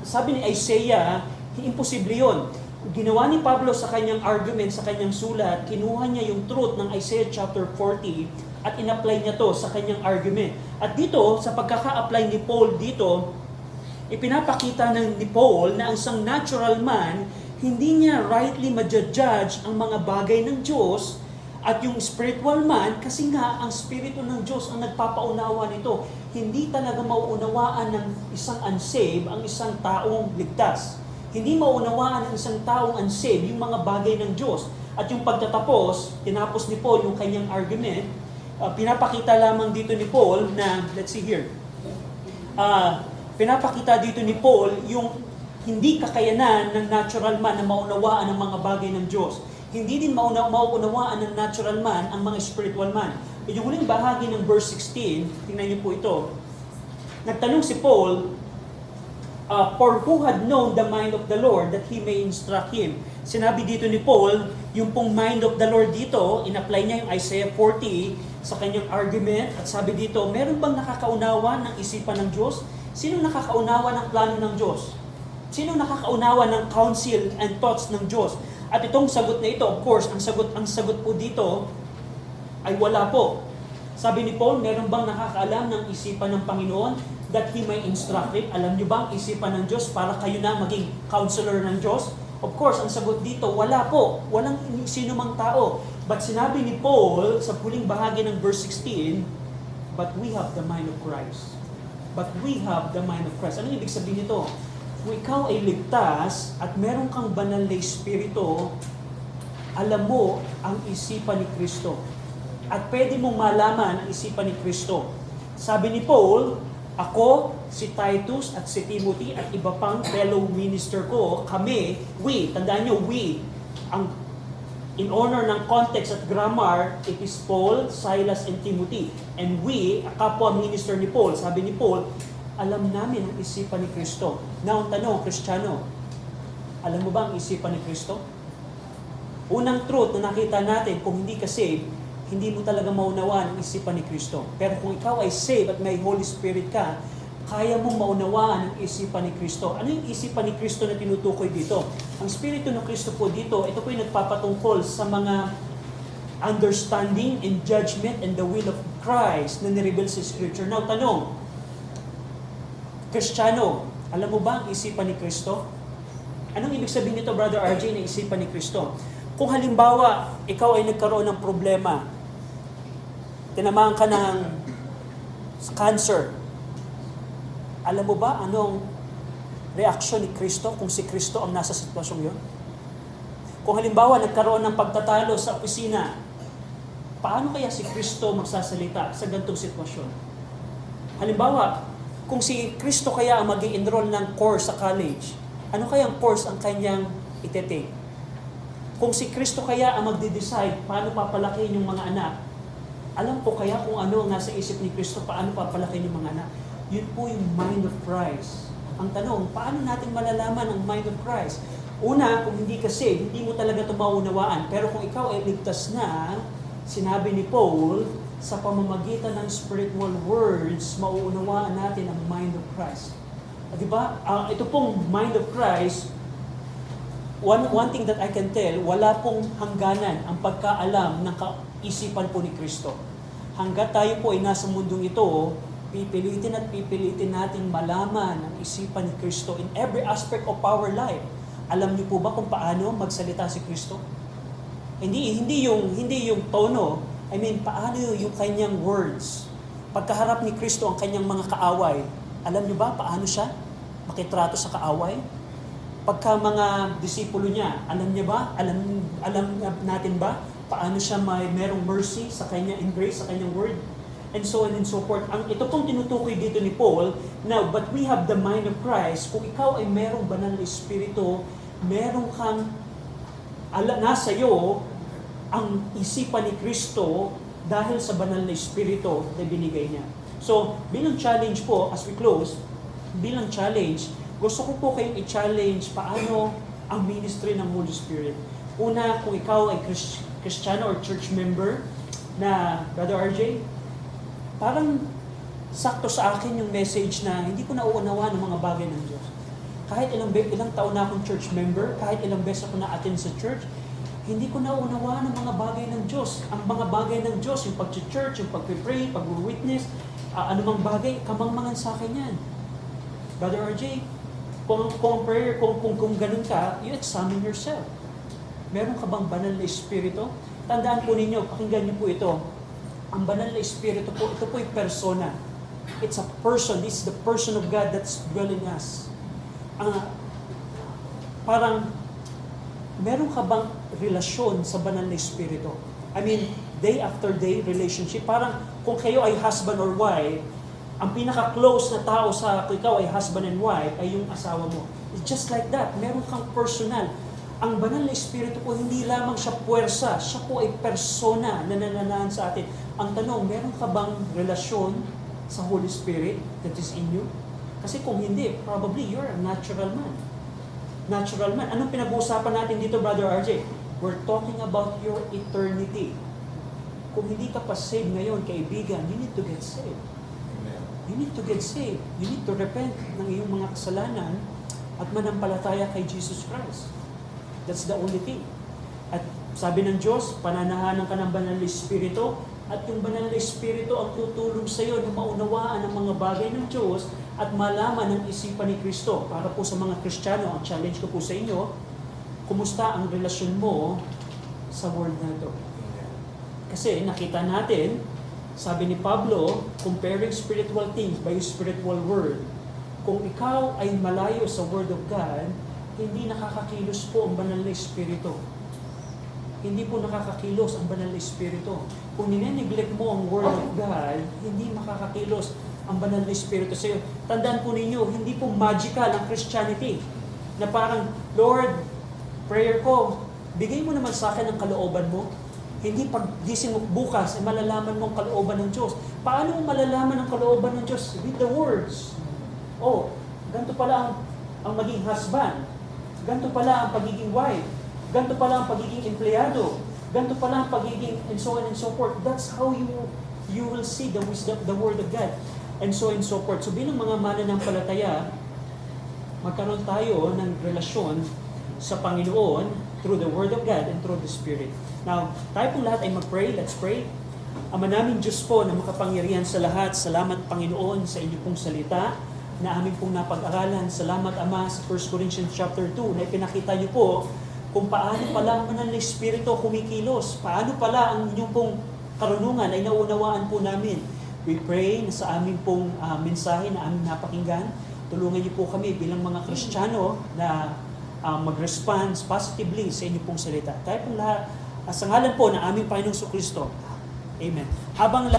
Sabi ni Isaiah, imposible yun. Ginawa ni Pablo sa kanyang argument, sa kanyang sulat, kinuha niya yung truth ng Isaiah chapter 40 at in-apply niya to sa kanyang argument. At dito, sa pagkaka-apply ni Paul dito, ipinapakita ni Paul na ang isang natural man, hindi niya rightly ma-judge ang mga bagay ng Diyos at yung spiritual man, kasi nga ang Espiritu ng Diyos ang nagpapaunawa nito. Hindi talaga mauunawaan ng isang unsaved ang isang taong ligtas. Hindi maunawaan ng isang taong unsaved yung mga bagay ng Diyos. At yung pagtatapos, tinapos ni Paul yung kanyang argument, pinapakita lamang dito ni Paul na, let's see here, pinapakita dito ni Paul yung hindi kakayanan ng natural man na maunawaan ang mga bagay ng Diyos. Hindi din mauunawaan ng natural man ang mga spiritual man. Yung huling bahagi ng verse 16, tingnan niyo po ito. Nagtanong si Paul, for who had known the mind of the Lord that He may instruct him? Sinabi dito ni Paul, yung pong mind of the Lord dito, in-apply niya yung Isaiah 40 sa kanyang argument. At sabi dito, meron bang nakakaunawa ng isipan ng Diyos? Sino nakakaunawa ng plano ng Diyos? Sino nakakaunawa ng counsel and thoughts ng Diyos? At itong sagot na ito, of course, ang sagot po dito ay wala po. Sabi ni Paul, meron bang nakakaalam ng isipan ng Panginoon that He may instruct him? Alam niyo ba ang isipan ng Diyos para kayo na maging counselor ng Diyos? Of course, ang sagot dito, wala po. Walang sino mang tao. But sinabi ni Paul sa huling bahagi ng verse 16, but we have the mind of Christ. But we have the mind of Christ. Ano ibig sabihin nito? Kung ikaw ay ligtas at meron kang banal na espiritu, alam mo ang isipan ni Kristo. At pwede mong malaman ang isipan ni Kristo. Sabi ni Paul, ako, si Titus at si Timothy at iba pang fellow minister ko, kami, we, tandaan nyo, we, in honor ng context at grammar, it is Paul, Silas, and Timothy. And we, kapwa minister ni Paul, sabi ni Paul, alam namin ang isipan ni Kristo. Now, ang tanong, Kristiyano, alam mo ba ang isipan ni Kristo? Unang truth na nakita natin, kung hindi ka saved, hindi mo talaga maunawaan ang isipan ni Kristo. Pero kung ikaw ay saved at may Holy Spirit ka, kaya mong maunawaan ang isipan ni Kristo. Ano yung isipan ni Kristo na tinutukoy dito? Ang Espiritu ng Kristo po dito, ito po yung nagpapatungkol sa mga understanding and judgment and the will of Christ na nireveal sa Scripture. Now, tanong, Kristiyano, alam mo ba ang isipan ni Kristo? Anong ibig sabihin nito, Brother RJ, na isipan ni Kristo? Kung halimbawa, ikaw ay nagkaroon ng problema, tinamaan ka ng cancer, alam mo ba anong reaksyon ni Kristo kung si Kristo ang nasa sitwasyong yun? Kung halimbawa, nagkaroon ng pagtatalo sa opisina, paano kaya si Kristo magsasalita sa ganitong sitwasyon? Halimbawa, kung si Kristo kaya ang mag-i-enroll ng course sa college, ano kayang course ang kanyang itetake? Kung si Kristo kaya ang magde-decide paano papalakihin yung mga anak, alam ko kaya kung ano ang nasa isip ni Kristo, paano papalakihin yung mga anak. Yun po yung mind of Christ. Ang tanong, paano natin malalaman ang mind of Christ? Una, kung hindi ka saved, hindi mo talaga ito maunawaan. Pero kung ikaw ay ligtas na, sinabi ni Paul, sa pamamagitan ng spiritual words, mauunawaan natin ang mind of Christ. Di ba? Ito pong mind of Christ, one thing that I can tell, wala pong hangganan ang pagkaalam ng kaisipan po ni Kristo. Hanggat tayo po ay nasa mundong ito, pipilitin at pipilitin natin malaman ang isipan ni Kristo in every aspect of our life. Alam niyo po ba kung paano magsalita si Kristo? Hindi yung tono. Paano yung kanyang words? Pagkaharap ni Kristo ang kanyang mga kaaway, alam niyo ba paano siya makitrato sa kaaway? Pagka mga disipulo niya, alam niya ba? Alam natin ba paano siya merong mercy sa kanya and grace sa kanyang word? And so on and so forth. Ito pong tinutukoy dito ni Paul, now, but we have the mind of Christ. Kung ikaw ay merong banal na espiritu, meron kang, nasa iyo ang isipan ni Kristo dahil sa banal na Espiritu na binigay niya. So, bilang challenge po, as we close, bilang challenge, gusto ko po kayong i-challenge paano ang ministry ng Holy Spirit. Una, kung ikaw ay Kristiyano or church member na, Brother RJ, parang sakto sa akin yung message na hindi ko nauunawa ng mga bagay ng Diyos. Kahit ilang taon na akong church member, kahit ilang beses ako na-attend sa church, hindi ko nauunawa ng mga bagay ng Diyos. Ang mga bagay ng Diyos, yung pag-church, yung pag-pray, pag-witness, anumang bagay, kamangmangan sa akin yan. Brother RJ, kung ganun ka, you examine yourself. Meron ka bang banal na Espiritu? Tandaan po ninyo, pakinggan niyo po ito. Ang banal na Espiritu po, ito po yung persona. It's a person. It's the person of God that's dwelling us. Parang, meron ka bang relasyon sa banal na Espiritu? I mean, day after day relationship. Parang kung kayo ay husband or wife, ang pinaka-close na tao sa kung ikaw ay husband and wife ay yung asawa mo. It's just like that. Meron kang personal. Ang banal na Espiritu po, hindi lamang siya puwersa. Siya po ay persona na nananahan sa atin. Ang tanong, meron ka bang relasyon sa Holy Spirit that is in you? Kasi kung hindi, probably you're a natural man. Natural man. Anong pinag-uusapan natin dito, Brother RJ? We're talking about your eternity. Kung hindi ka pa saved ngayon, kaibigan, you need to get saved. You need to get saved. You need to repent ng iyong mga kasalanan at manampalataya kay Jesus Christ. That's the only thing. At sabi ng Diyos, pananahanan ka ng banal na Espiritu, at yung banal na Espiritu ang tutulong sa iyo na maunawaan ang mga bagay ng Diyos at malaman ang isipan ni Kristo. Para po sa mga Kristiyano, ang challenge ko po sa inyo, kumusta ang relasyon mo sa word na ito? Kasi nakita natin, sabi ni Pablo, comparing spiritual things by spiritual word, kung ikaw ay malayo sa word of God, hindi nakakakilos po ang banal na Espiritu. Hindi po nakakakilos ang banal na Espiritu. Kung nineneglect mo ang word of God, hindi makakakilos ang banal na Espiritu sa iyo. Tandaan po ninyo, hindi po magical ang Christianity. Na parang, Lord, prayer ko, bigay mo naman sa akin ang kalooban mo. Hindi pag gising mo bukas, ay malalaman mo ang kalooban ng Diyos. Paano mo malalaman ang kalooban ng Diyos? Read the words. Oh, ganito pala ang maging husband. Ganito pala ang pagiging wife. Ganito pala ang pagiging empleyado. Ganito pala ang pagiging and so on and so forth. That's how you will see the wisdom, the word of God. And so on and so forth. So bilang mga mananampalataya, magkaroon tayo ng relasyon sa Panginoon through the Word of God and through the Spirit. Now, tayo pong lahat ay mag-pray. Let's pray. Ama naming Diyos po na makapangyarihan sa lahat, salamat Panginoon sa inyo pong salita na aming pong napag-aralan. Salamat Ama sa 1 Corinthians chapter 2 na ipinakita niyo po kung paano pala ang banal na Espiritu kumikilos. Paano pala ang inyong pong karunungan ay naunawaan po namin. We pray na sa aming pong mensahe na aming napakinggan, tulungan niyo po kami bilang mga Kristiyano na mag-respond positively sa inyo pong salita. Tayo pong lahat, sa ngalan po ng aming Panginoong Kristo. Amen. Habang